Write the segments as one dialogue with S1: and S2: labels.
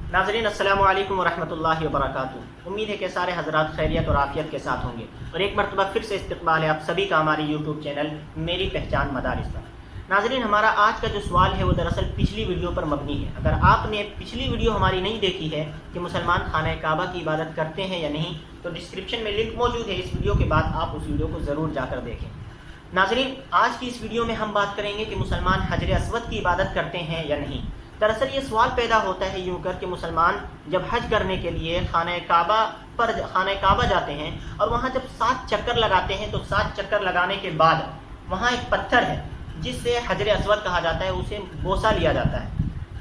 S1: नाज़रीन अस्सलामु अलैकुम वरहमतुल्लाहि वबरकातुहू। उम्मीद है कि सारे हज़रात खैरियत और आफ़ियत के साथ होंगे और एक मरतबा फिर से इस्तक़बाल है आप सभी का हमारे यूट्यूब चैनल मेरी पहचान मदारिस पर। नाज़रीन, हमारा आज का जो सवाल है वो दरअसल पिछली वीडियो पर मबनी है। अगर आपने पिछली वीडियो हमारी नहीं देखी है कि मुसलमान खाना काबा की इबादत करते हैं या नहीं, तो डिस्क्रिप्शन में लिंक मौजूद है। इस वीडियो के बाद आप उस वीडियो को ज़रूर जाकर देखें। नाज़रीन, आज की इस वीडियो में हम बात करेंगे कि मुसलमान हजर अस्वद की इबादत करते हैं या नहीं। दरअसल ये सवाल पैदा होता है यूँ कर कि मुसलमान जब हज करने के लिए खाना काबा जाते हैं और वहाँ जब 7 चक्कर लगाते हैं, तो 7 चक्कर लगाने के बाद वहाँ एक पत्थर है जिससे हजर अस्वद कहा जाता है, उसे बोसा लिया जाता है।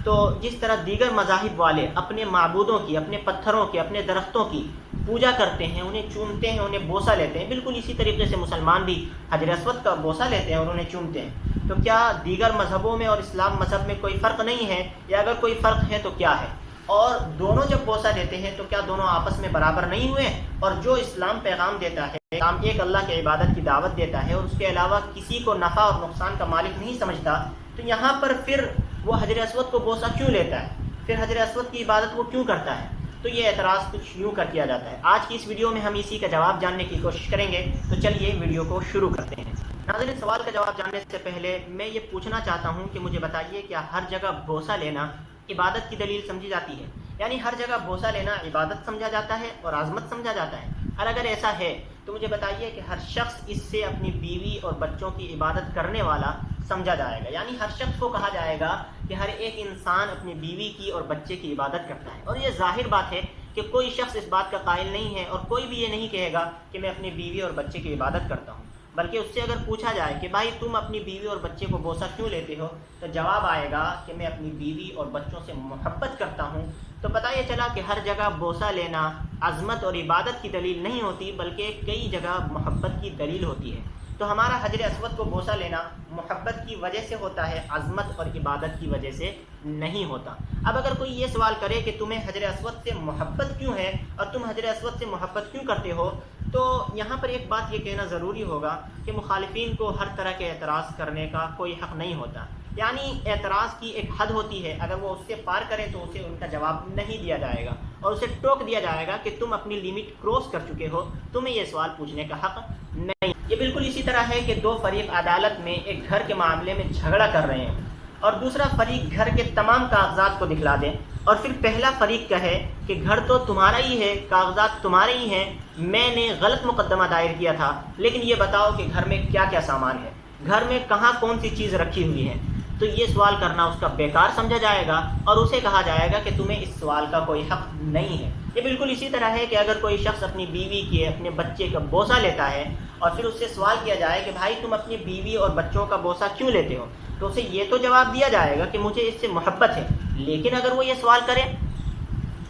S1: तो जिस तरह दीगर मज़ाहिब वाले अपने माबूदों की, अपने पत्थरों की, अपने दरख्तों की पूजा करते हैं, उन्हें चूमते हैं, उन्हें बोसा लेते हैं, बिल्कुल इसी तरीके से मुसलमान भी हजर अस्वद का बोसा लेते हैं और उन्हें चूमते हैं। तो क्या दीगर मज़हबों में और इस्लाम मज़हब में कोई फ़र्क नहीं है, या अगर कोई फ़र्क है तो क्या है? और दोनों जब बोसा लेते हैं तो क्या दोनों आपस में बराबर नहीं हुए? और जो इस्लाम पैगाम देता है, इस्लाम एक अल्लाह की इबादत की दावत देता है और उसके अलावा किसी को नफ़ा और नुकसान का मालिक नहीं समझता, तो यहाँ पर फिर वो हजर अस्वद को बोसा क्यों लेता है? फिर हजर अस्वद की इबादत वो क्यों करता है? तो ये एतराज़ कुछ यूँ कर किया जाता है। आज की इस वीडियो में हम इसी का जवाब जानने की कोशिश करेंगे। तो चलिए वीडियो को शुरू करते हैं। नाज़रीन, सवाल का जवाब जानने से पहले मैं ये पूछना चाहता हूँ कि मुझे बताइए, क्या हर जगह बोसा लेना इबादत की दलील समझी जाती है? यानी हर जगह बोसा लेना इबादत समझा जाता है और आज़मत समझा जाता है? और अगर ऐसा है तो मुझे बताइए कि हर शख्स इससे अपनी बीवी और बच्चों की इबादत करने वाला समझा जाएगा? यानी हर शख्स को कहा जाएगा कि हर एक इंसान अपनी बीवी की और बच्चे की इबादत करता है। और ये ज़ाहिर बात है कि कोई शख्स इस बात का कायल नहीं है और कोई भी ये नहीं कहेगा कि मैं अपनी बीवी और बच्चे की इबादत करता हूँ। बल्कि उससे अगर पूछा जाए कि भाई तुम अपनी बीवी और बच्चे को बोसा क्यों लेते हो, तो जवाब आएगा कि मैं अपनी बीवी और बच्चों से मोहब्बत करता हूँ। तो पता ये चला कि हर जगह बोसा लेना अज़मत और इबादत की दलील नहीं होती, बल्कि कई जगह मोहब्बत की दलील होती है। तो हमारा हजर अस्वद को बोसा लेना मोहब्बत की वजह से होता है, अज़मत और इबादत की वजह से नहीं होता। अब अगर कोई ये सवाल करे कि तुम्हें हजर अस्वद से मोहब्बत क्यों है और तुम हजर अस्वद से मोहब्बत क्यों करते हो, तो यहाँ पर एक बात ये कहना ज़रूरी होगा कि मुखालिफिन को हर तरह के एतराज़ करने का कोई हक़ नहीं होता। यानी एतराज़ की एक हद होती है, अगर वो उससे पार करें तो उसे उनका जवाब नहीं दिया जाएगा और उसे टोक दिया जाएगा कि तुम अपनी लिमिट क्रॉस कर चुके हो, तुम्हें ये सवाल पूछने का हक़ नहीं। ये बिल्कुल इसी तरह है कि 2 फरीक अदालत में एक घर के मामले में झगड़ा कर रहे हैं और दूसरा फरीक घर के तमाम कागजात को दिखला दें और फिर पहला फरीक कहे कि घर तो तुम्हारा ही है, कागजात तुम्हारे ही हैं, मैंने गलत मुकदमा दायर किया था, लेकिन ये बताओ कि घर में क्या क्या सामान है, घर में कहाँ कौन सी चीज़ रखी हुई है। तो ये सवाल करना उसका बेकार समझा जाएगा और उसे कहा जाएगा कि तुम्हें इस सवाल का कोई हक़ नहीं है। ये बिल्कुल इसी तरह है कि अगर कोई शख्स अपनी बीवी के, अपने बच्चे का बोसा लेता है और फिर उससे सवाल किया जाए कि भाई तुम अपनी बीवी और बच्चों का बोसा क्यों लेते हो, तो उसे ये तो जवाब दिया जाएगा कि मुझे इससे मोहब्बत है। लेकिन अगर वो ये सवाल करे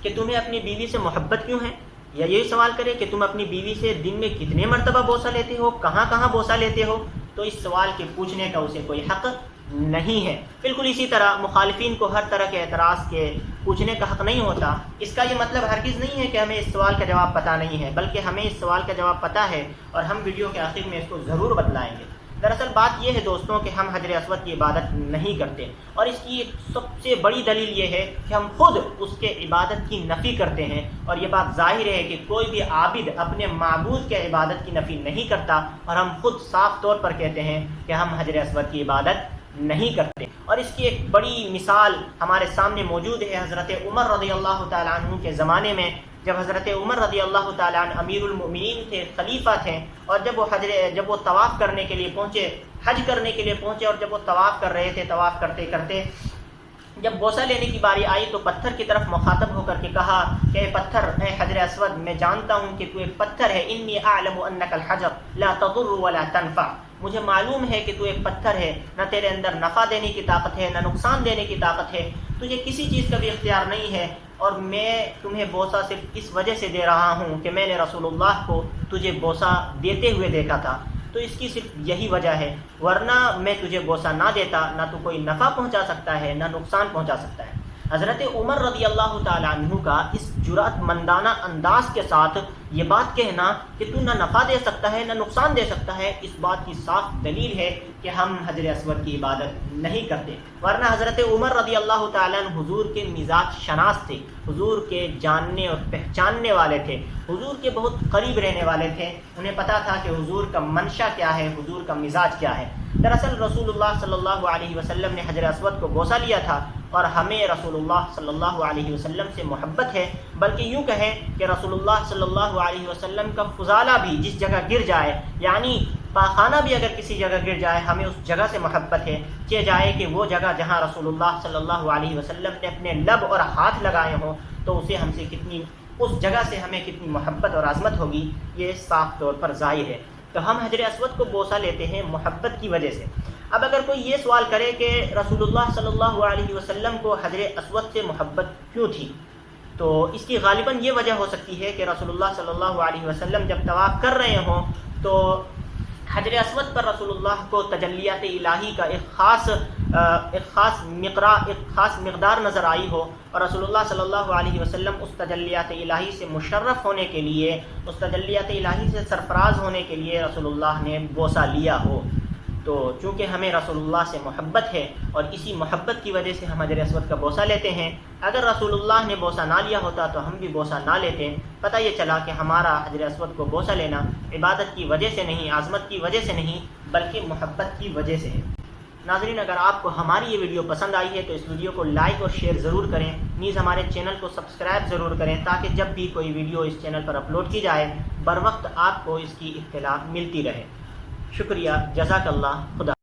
S1: कि तुम्हें अपनी बीवी से मोहब्बत क्यों है, या यही सवाल करे कि तुम अपनी बीवी से दिन में कितने मरतबा बोसा लेते हो, कहाँ कहाँ बोसा लेते हो, तो इस सवाल के पूछने का उसे कोई हक़ नहीं है। बिल्कुल इसी तरह मुखालिफिन को हर तरह के एतराज़ के पूछने का हक़ नहीं होता। इसका ये मतलब हरगिज़ नहीं है कि हमें इस सवाल का जवाब पता नहीं है, बल्कि हमें इस सवाल का जवाब पता है और हम वीडियो के आखिर में इसको ज़रूर बतलाएंगे। दरअसल बात यह है दोस्तों कि हम हजर अस्वद की इबादत नहीं करते और इसकी एक सबसे बड़ी दलील ये है कि हम खुद उसके इबादत की नफ़ी करते हैं। और ये बात ज़ाहिर है कि कोई भी आबिद अपने माबूद के इबादत की नफ़ी नहीं करता और हम खुद साफ तौर पर कहते हैं कि हम हजर अस्वद की इबादत नहीं करते। और इसकी एक बड़ी मिसाल हमारे सामने मौजूद है हज़रत उमर रज़ियल्लाहु ताला अन्हु के ज़माने में, जब हज़रत उमर रज़ियल्लाहु ताला अन्हु अमीरुल मोमिनीन थे, खलीफा थे, और जब वो तवाफ़ करने के लिए पहुँचे, हज करने के लिए पहुँचे, और जब वो तवाफ़ कर रहे थे, तवाफ़ करते करते जब बोसा लेने की बारी आई तो पत्थर की तरफ मुखातब होकर के कहा कि पत्थर, ए हजर अस्वद, मैं जानता हूँ कि तू एक पत्थर है, इन्नी अअलमु अन्नकल हजर ला तदुर्रु वला तनफा, मुझे मालूम है कि तू एक पत्थर है, न तेरे अंदर नफ़ा देने की ताकत है, न नुकसान देने की ताकत है, तुझे किसी चीज़ का भी इख्तियार नहीं है, और मैं तुम्हें बोसा सिर्फ इस वजह से दे रहा हूँ कि मैंने रसूलुल्लाह को तुझे बोसा देते हुए देखा था, तो इसकी सिर्फ यही वजह है, वरना मैं तुझे बोसा ना देता, ना तो कोई नफ़ा पहुँचा सकता है, ना नुकसान पहुँचा सकता है। حضرت عمر رضی اللہ تعالیٰ عنہ کا اس جرأت مندانہ انداز کے ساتھ یہ بات کہنا کہ تو نہ نفع دے سکتا ہے نہ نقصان دے سکتا ہے، اس بات کی صاف دلیل ہے کہ ہم حجر اسود کی عبادت نہیں کرتے، ورنہ حضرت عمر رضی اللہ تعالیٰ عنہ حضور کے مزاج شناس تھے، حضور کے جاننے اور پہچاننے والے تھے، حضور کے بہت قریب رہنے والے تھے، انہیں پتہ تھا کہ حضور کا منشا کیا ہے، حضور کا مزاج کیا ہے۔ دراصل رسول اللہ صلی اللہ علیہ وسلم نے حجر اسود کو بوسہ لیا تھا، اور ہمیں رسول اللہ صلی اللہ علیہ وسلم سے محبت ہے، بلکہ یوں کہیں کہ رسول اللہ صلی اللہ علیہ وسلم کا فضالہ بھی جس جگہ گر جائے، یعنی پاخانہ بھی اگر کسی جگہ گر جائے، ہمیں اس جگہ سے محبت ہے، کہ جائے کہ وہ جگہ جہاں رسول اللہ صلی اللہ علیہ وسلم نے اپنے لب اور ہاتھ لگائے ہوں تو اسے ہم سے کتنی، اس جگہ سے ہمیں کتنی محبت اور عظمت ہوگی، یہ صاف طور پر ظاہر ہے۔ تو ہم حجر اسود کو بوسہ لیتے ہیں محبت کی وجہ سے۔ اب اگر کوئی یہ سوال کرے کہ رسول اللہ صلی اللہ علیہ وسلم کو حجر اسود سے محبت کیوں تھی، تو اس کی غالباً یہ وجہ ہو سکتی ہے کہ رسول اللہ صلی اللہ علیہ وسلم جب طواف کر رہے ہوں تو حجر اسود پر رسول اللہ کو تجلیات الہی کا ایک خاص مقدار نظر آئی ہو، اور رسول اللہ صلی اللہ علیہ وسلم اس تجلیات الہی سے مشرف ہونے کے لیے، اس تجلیات الہی سے سرفراز ہونے کے لیے رسول اللہ نے بوسہ لیا ہو۔ تو چونکہ ہمیں رسول اللہ سے محبت ہے اور اسی محبت کی وجہ سے ہم حجر اسود کا بوسہ لیتے ہیں، اگر رسول اللہ نے بوسہ نہ لیا ہوتا تو ہم بھی بوسہ نہ لیتے۔ پتہ یہ چلا کہ ہمارا حجر اسود کو بوسہ لینا عبادت کی وجہ سے نہیں، عظمت کی وجہ سے نہیں، بلکہ محبت کی وجہ سے ہے۔ ناظرین، اگر آپ کو ہماری یہ ویڈیو پسند آئی ہے تو اس ویڈیو کو لائک اور شیئر ضرور کریں، نیز ہمارے چینل کو سبسکرائب ضرور کریں تاکہ جب بھی کوئی ویڈیو اس چینل پر اپلوڈ کی جائے بر وقت آپ کو اس کی اطلاع ملتی رہے۔ شکریہ، جزاک اللہ، خدا